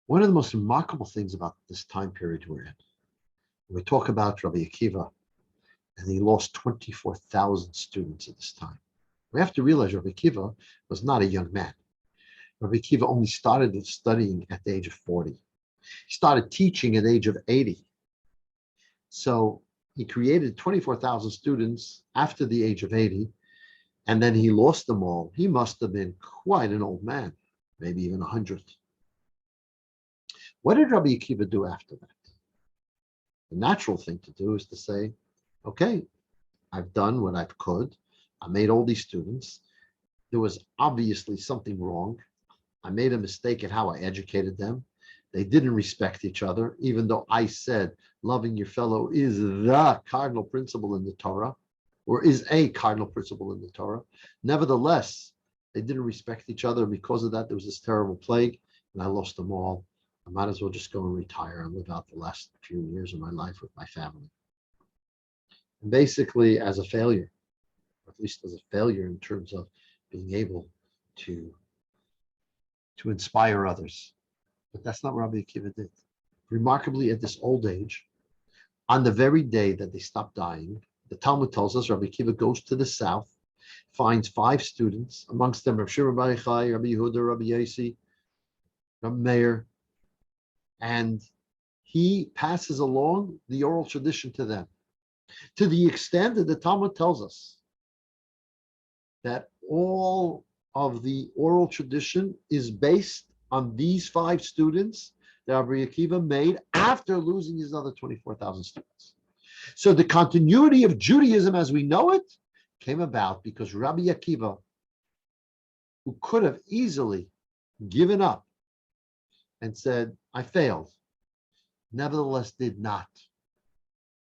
One of the most remarkable things about this time period we're in, when we talk about Rabbi Akiva, and he lost 24,000 students at this time. We have to realize Rabbi Akiva was not a young man. Rabbi Akiva only started studying at the age of 40. He started teaching at the age of 80. So he created 24,000 students after the age of 80, and then he lost them all. He must have been quite an old man, maybe even 100. What did Rabbi Akiva do after that? The natural thing to do is to say, okay, I've done what I could. I made all these students. There was obviously something wrong. I made a mistake in how I educated them. They didn't respect each other, even though I said loving your fellow is the cardinal principle in the Torah, or is a cardinal principle in the Torah. Nevertheless, they didn't respect each other. Because of that, there was this terrible plague, and I lost them all. I might as well just go and retire and live out the last few years of my life with my family. And basically, as a failure, or at least as a failure in terms of being able to inspire others. But that's not what Rabbi Akiva did. Remarkably, at this old age, on the very day that they stopped dying, the Talmud tells us Rabbi Akiva goes to the south, finds 5 students, amongst them Rabbi Shimon Bar Yochai, Rabbi Yehuda, Rabbi Yossi, Rabbi Meir, and he passes along the oral tradition to them, to the extent that the Talmud tells us that all of the oral tradition is based on these 5 students that Rabbi Akiva made after losing his other 24,000 students. So the continuity of Judaism as we know it came about because Rabbi Akiva, who could have easily given up and said, I failed, nevertheless did not.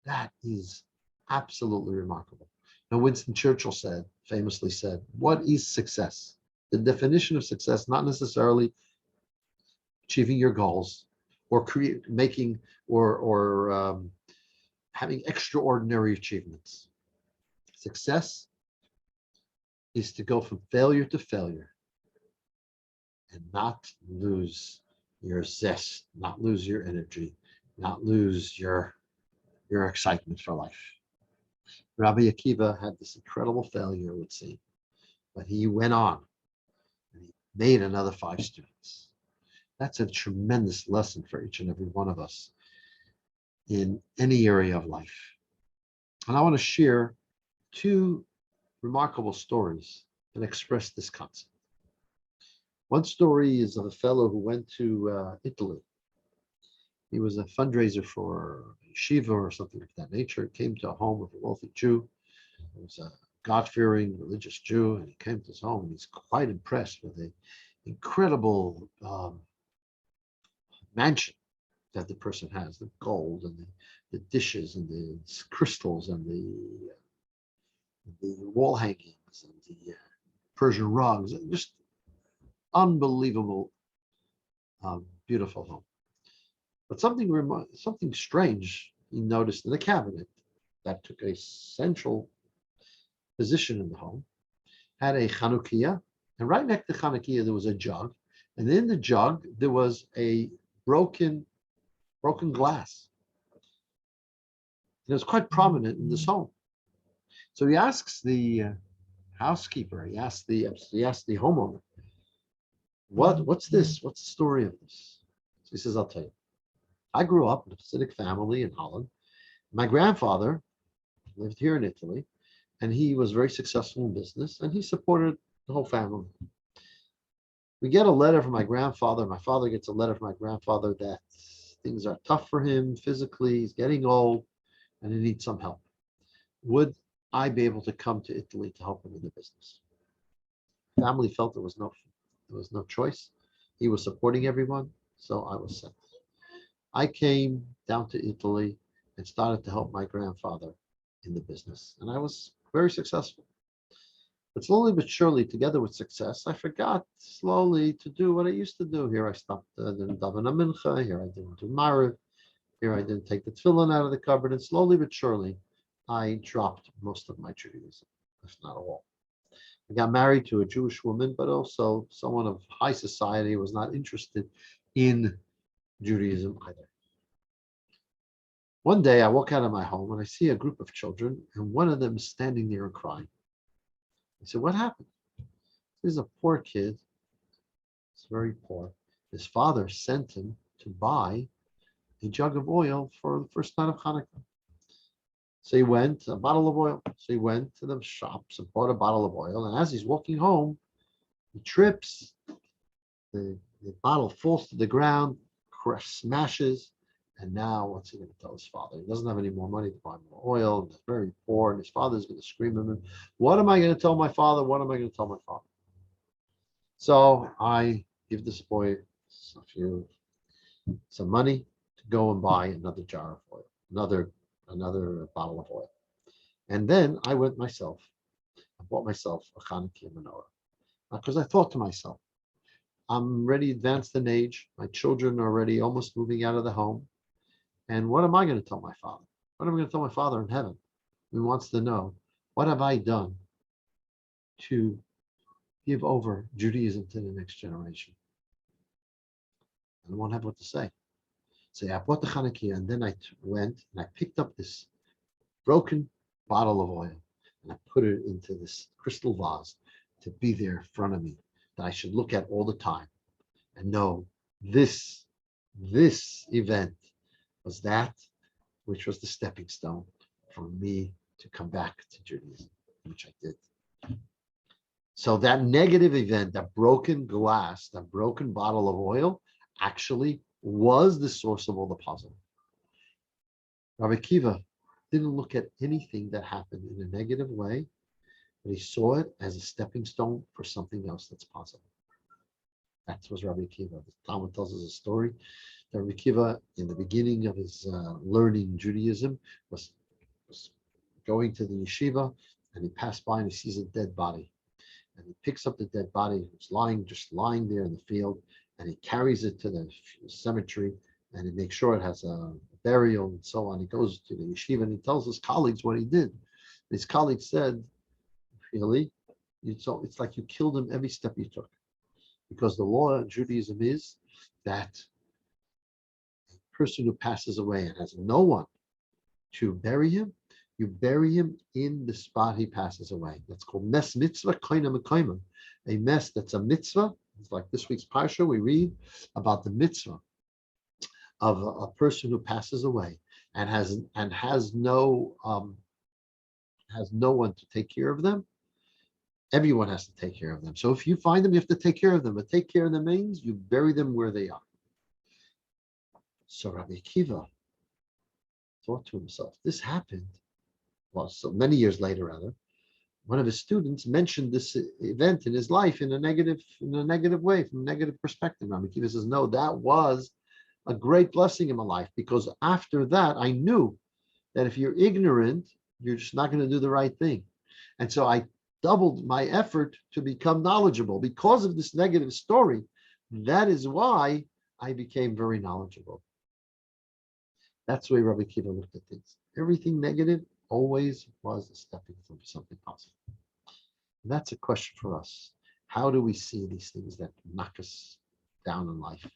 That is absolutely remarkable. Now, Winston Churchill famously said, what is success? The definition of success, not necessarily achieving your goals or making or having extraordinary achievements. Success is to go from failure to failure and not lose your zest, not lose your energy, not lose your excitement for life. Rabbi Akiva had this incredible failure, it would seem, but he went on and he made another 5 students. That's a tremendous lesson for each and every one of us in any area of life. And I want to share 2 remarkable stories that express this concept. One story is of a fellow who went to Italy. He was a fundraiser for yeshiva or something of that nature. Came to a home of a wealthy Jew. He was a God-fearing religious Jew, and he came to his home and he's quite impressed with the incredible mansion that the person has, the gold and the dishes and the crystals and the wall hangings and the Persian rugs, just unbelievable, beautiful home. But something strange he noticed in the cabinet that took a central position in the home, had a Chanukiah, and right next to the Chanukiah there was a jug, and in the jug there was a broken glass. And it was quite prominent in this home. So he asks the housekeeper, he asked the homeowner, what's this? What's the story of this? So he says, I'll tell you. I grew up in a Hasidic family in Holland. My grandfather lived here in Italy, and he was very successful in business, and he supported the whole family. We get a letter from my grandfather. My father gets a letter from my grandfather that things are tough for him physically. He's getting old, and he needs some help. Would I be able to come to Italy to help him in the business? Family felt there was no choice. He was supporting everyone, so I was sent. I came down to Italy and started to help my grandfather in the business, and I was very successful. But slowly but surely, together with success, I forgot slowly to do what I used to do. Here I stopped, didn't daven a mincha. Here I didn't do mariv. Here I didn't take the tefillin out of the cupboard. And slowly but surely, I dropped most of my Judaism, if not all. I got married to a Jewish woman, but also someone of high society, was not interested in Judaism either. One day I walk out of my home and I see a group of children, and one of them is standing there and crying. I said, what happened? This is a poor kid. He's very poor. His father sent him to buy a jug of oil for the first night of Hanukkah. So he went, a bottle of oil. So he went to the shops and bought a bottle of oil. And as he's walking home, he trips. The bottle falls to the ground, smashes. And now what's he going to tell his father? He doesn't have any more money to buy more oil. And he's very poor. And his father's going to scream at him. What am I going to tell my father? What am I going to tell my father? So I give this boy some money to go and buy another jar of oil, another bottle of oil. And then I went myself. I bought myself a Hanukkah menorah. Because I thought to myself, I'm already advanced in age. My children are already almost moving out of the home. And what am I going to tell my father? What am I going to tell my father in heaven? He wants to know, what have I done to give over Judaism to the next generation? I won't have what to say. So I bought the Hanukkah, and then I went and I picked up this broken bottle of oil and I put it into this crystal vase to be there in front of me, that I should look at all the time and know this event was that which was the stepping stone for me to come back to Judaism, which I did. So that negative event, that broken glass, that broken bottle of oil, actually was the source of all the positive. Rabbi Akiva didn't look at anything that happened in a negative way, but he saw it as a stepping stone for something else that's positive. That was Rabbi Akiva. The Talmud tells us a story that Rabbi Akiva, in the beginning of his learning Judaism, was going to the yeshiva, and he passed by and he sees a dead body. And he picks up the dead body, it's just lying there in the field, and he carries it to the cemetery, and he makes sure it has a burial and so on. He goes to the yeshiva and he tells his colleagues what he did. His colleagues said, really? It's like you killed him every step you took. Because the law of Judaism is that a person who passes away and has no one to bury him, you bury him in the spot he passes away. That's called mes mitzvah koina mekayim. A mes that's a mitzvah. It's like this week's parsha. We read about the mitzvah of a person who passes away and has no one to take care of them. Everyone has to take care of them. So if you find them, you have to take care of them. But take care of them means you bury them where they are. So Rabbi Akiva thought to himself, this happened. Well, so many years later, rather, one of his students mentioned this event in his life in a negative way, from a negative perspective. Rabbi Akiva says, no, that was a great blessing in my life, because after that, I knew that if you're ignorant, you're just not going to do the right thing. And so I doubled my effort to become knowledgeable because of this negative story. That is why I became very knowledgeable. That's the way Rabbi Akiva looked at things. Everything negative always was a stepping stone for something positive. And that's a question for us. How do we see these things that knock us down in life?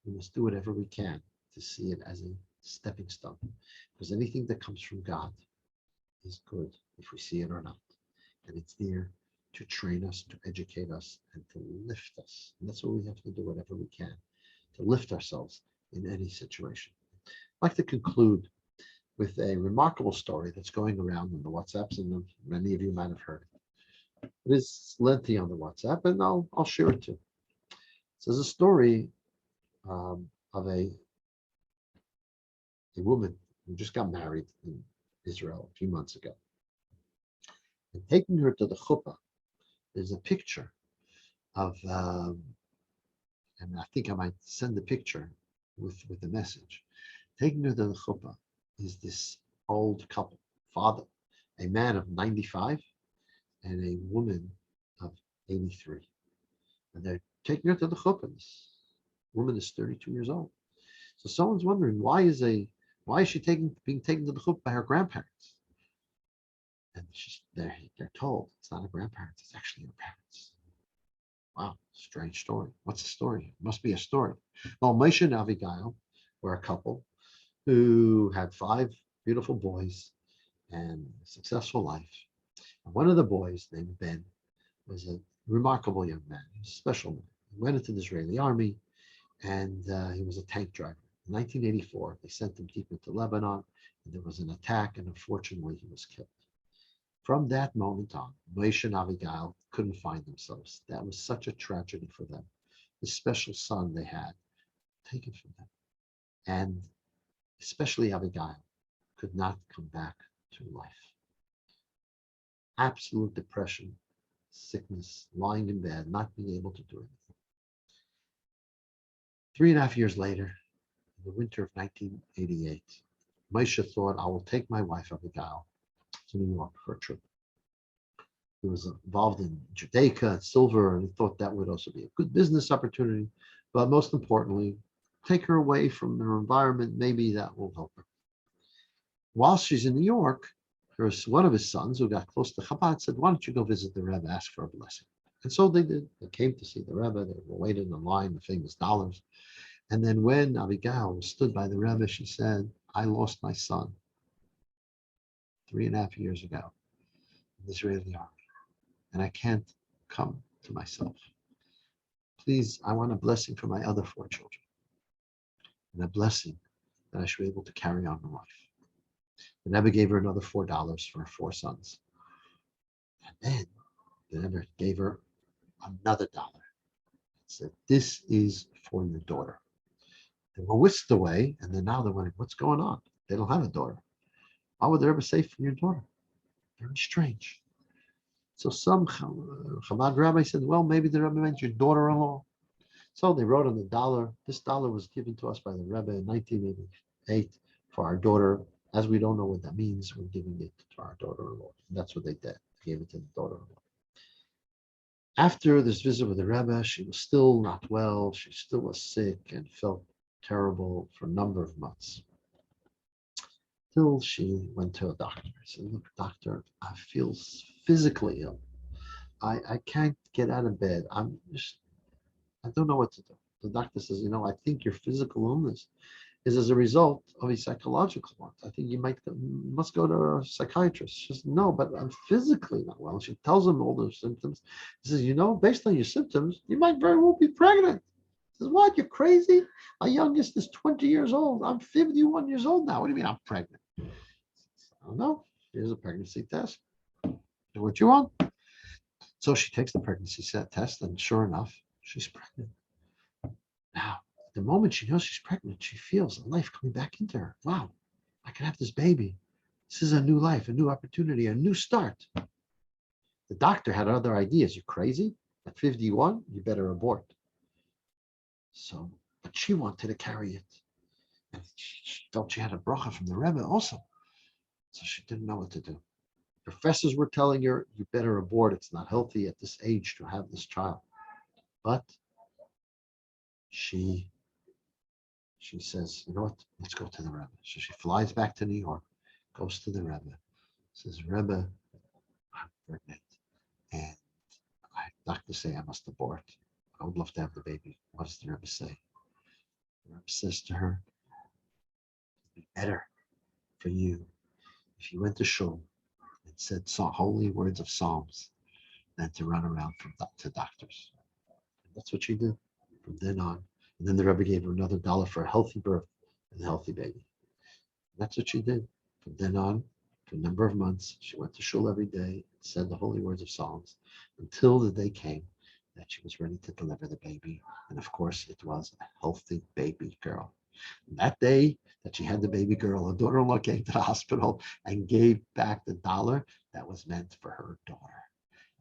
We must do whatever we can to see it as a stepping stone, because anything that comes from God is good, if we see it or not. And it's there to train us, to educate us, and to lift us. And that's what we have to do, whatever we can, to lift ourselves in any situation. I'd like to conclude with a remarkable story that's going around in the WhatsApps, and many of you might have heard it. It is lengthy on the WhatsApp, and I'll share it too. So there's a story of a woman who just got married in Israel a few months ago. And taking her to the chuppah, there's a picture of, and I think I might send the picture with the message. Taking her to the chuppah is this old couple, a man of 95 and a woman of 83. And they're taking her to the chuppah. This woman is 32 years old. So someone's wondering, why is she being taken to the chuppah by her grandparents? And they're told it's not her grandparents, it's actually her parents. Wow, strange story. What's the story? It must be a story. Well, Moshe and Abigail were a couple who had 5 beautiful boys and a successful life. And one of the boys, named Ben, was a remarkable young man. He was a special man. He went into the Israeli army, and he was a tank driver. In 1984, they sent him deep into Lebanon, and there was an attack, and unfortunately, he was killed. From that moment on, Moshe and Abigail couldn't find themselves. That was such a tragedy for them. The special son they had taken from them. And especially Abigail could not come back to life. Absolute depression, sickness, lying in bed, not being able to do anything. 3.5 years later, in the winter of 1988, Moshe thought, I will take my wife Abigail to New York for a trip. He was involved in Judaica and silver, and he thought that would also be a good business opportunity. But most importantly, take her away from her environment. Maybe that will help her. While she's in New York, one of his sons, who got close to Chabad, said, why don't you go visit the Rebbe, ask for a blessing? And so they did. They came to see the Rebbe. They were waiting in line, the famous dollars. And then when Abigail stood by the Rebbe, she said, I lost my son 3.5 years ago in the Israeli army, and I can't come to myself. Please, I want a blessing for my other 4 children, and a blessing that I should be able to carry on my life. The Rebbe gave her another $4 for her 4 sons. And then the Rebbe gave her another $1 and said, this is for your daughter. They were whisked away, and then now they're wondering, what's going on? They don't have a daughter. Why would the Rebbe say for your daughter? Very strange. So some Chabad rabbi said, well, maybe the Rebbe meant your daughter-in-law. So they wrote on the dollar, this dollar was given to us by the Rebbe in 1988 for our daughter. As we don't know what that means, we're giving it to our daughter-in-law. And that's what they did. They gave it to the daughter-in-law. After this visit with the Rebbe, she was still not well. She still was sick and felt terrible for a number of months. Till she went to a doctor. She said, look, doctor, I feel physically ill. I can't get out of bed. I don't know what to do. The doctor says, I think your physical illness is as a result of a psychological one. I think you must go to a psychiatrist. She says, no, but I'm physically not well. She tells him all those symptoms. He says, based on your symptoms, you might very well be pregnant. He says, what, you're crazy? My youngest is 20 years old. I'm 51 years old now. What do you mean I'm pregnant? I don't know. Here's a pregnancy test. Do what you want. So she takes the pregnancy test, and sure enough, she's pregnant. Now, the moment she knows she's pregnant, she feels life coming back into her. Wow, I can have this baby. This is a new life, a new opportunity, a new start. The doctor had other ideas. You're crazy? At 51, you better abort. So, but she wanted to carry it. And she felt she had a bracha from the Rebbe also. So she didn't know what to do. Professors were telling her, you better abort. It's not healthy at this age to have this child. But she says, you know what? Let's go to the Rebbe. So she flies back to New York, goes to the Rebbe, says, Rebbe, I'm pregnant, and doctors say I must abort. I would love to have the baby. What does the Rebbe say? The Rebbe says to her, it'd be better for you if you went to shul and said holy words of Psalms than to run around to doctors. And that's what she did from then on. And then the Rebbe gave her another $1 for a healthy birth and a healthy baby. And that's what she did. From then on, for a number of months, she went to shul every day, said the holy words of Psalms, until the day came that she was ready to deliver the baby. And of course, it was a healthy baby girl. And that day that she had the baby girl, her daughter-in-law came to the hospital and gave back the $1 that was meant for her daughter.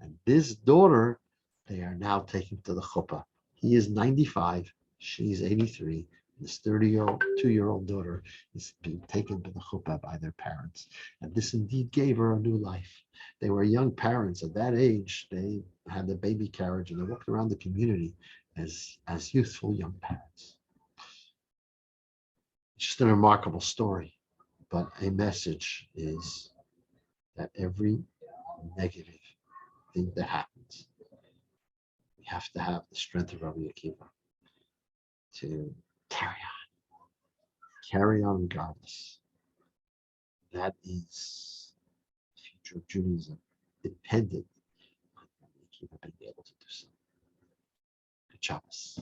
And this daughter, they are now taking to the chuppah. He is 95. She's 83. This 2-year-old daughter is being taken to the chuppah by their parents. And this indeed gave her a new life. They were young parents at that age. They had the baby carriage and they walked around the community as youthful young parents. It's just a remarkable story. But a message is that every negative thing that happens, we have to have the strength of Rabbi Akiva to carry on. carry on regardless. That is the future of Judaism, dependent on Rabbi Akiva being able to do so. Good Shabbos.